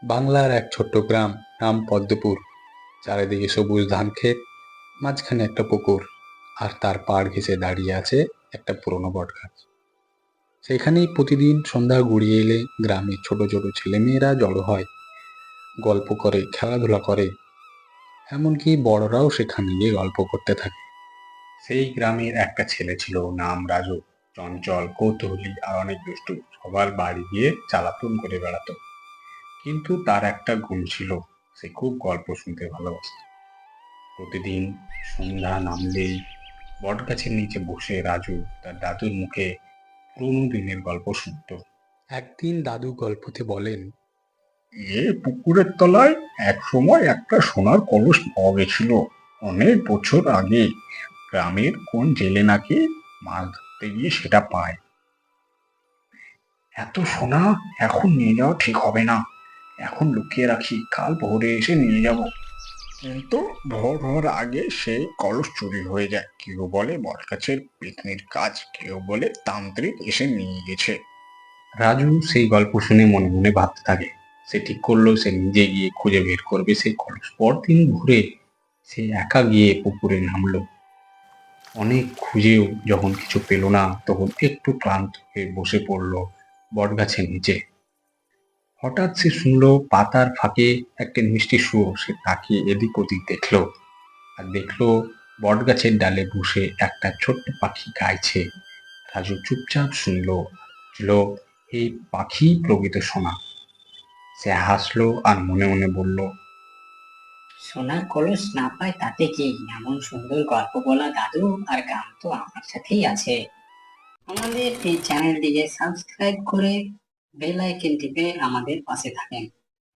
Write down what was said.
বাংলার এক ছোট্ট গ্রাম, নাম পদ্মপুর। চারিদিকে সবুজ ধান ক্ষেত, মাঝখানে একটা পুকুর, আর তার পাড় ঘেঁষে দাঁড়িয়ে আছে একটা পুরনো বটগাছ। সেখানেই প্রতিদিন সন্ধ্যা গড়িয়ে এলে গ্রামের ছোট ছোট ছেলেমেয়েরা জড়ো হয়, গল্প করে, খেলাধুলা করে, এমনকি বড়রাও সেখানে গিয়ে গল্প করতে থাকে। সেই গ্রামের একটা ছেলে ছিল, নাম রাজু। চঞ্চল, কৌতূহলী আর অনেক দুষ্টু। সবার বাড়ি গিয়ে চালাতুন করে বেড়াতো। কিন্তু তার একটা গুণ ছিল, সে খুব গল্প শুনতে ভালোবাসত। প্রতিদিন সন্ধ্যা নামলেই বটগাছের নিচে বসে রাজু তার দাদুর মুখে পুরোনো দিনের গল্প শুনত। একদিন দাদু গল্পতে বলেন, পুকুরের তলায় এক সময় একটা সোনার কলস পাওয়া গেছিল। অনেক বছর আগে গ্রামের কোন জেলে নাকি মাছ ধরতে গিয়ে সেটা পায়। এত সোনা এখন নিয়ে যাওয়া ঠিক হবে না, এখন লুকিয়ে রাখি, কাল ভোরে এসে নিয়ে যাব। কিন্তু ভোর হওয়ার আগে সেই কলস চুরি হয়ে যায়। কেউ বলে বটগাছের পেতনির কাজ, কেউ বলে তান্ত্রিক এসে নিয়ে গেছে। রাজু সেই গল্প শুনে মনে মনে ভাবতে থাকে। সে ঠিক করলো সে নিজে গিয়ে খুঁজে বের করবে সেই কলস। পরদিন ভোরে সে একা গিয়ে পুকুরে নামলো। অনেক খুঁজেও যখন কিছু পেল না, তখন একটু ক্লান্ত হয়ে বসে পড়লো বটগাছের নিচে। হঠাৎ সে শুনলো পাতার ফাঁকে একটা মিষ্টি সুর। সে তাকিয়ে এদিক ওদিক দেখলো, আর দেখলো বটগাছের ডালে বসে একটা ছোট্ট পাখি গাইছে। রাজু চুপচাপ শুনলো, বুঝলো এই পাখি প্রকৃত সোনা। সে হাসলো আর মনে মনে বলল, সোনার কলস না পায় তাতে কি, এমন সুন্দর গল্প বলা দাদু আর গান তো আমার সাথেই আছে। আমাদের এই চ্যানেলটিকে সাবস্ক্রাইব করে বেল আইকন টিপে আমাদের পাশে থাকেন।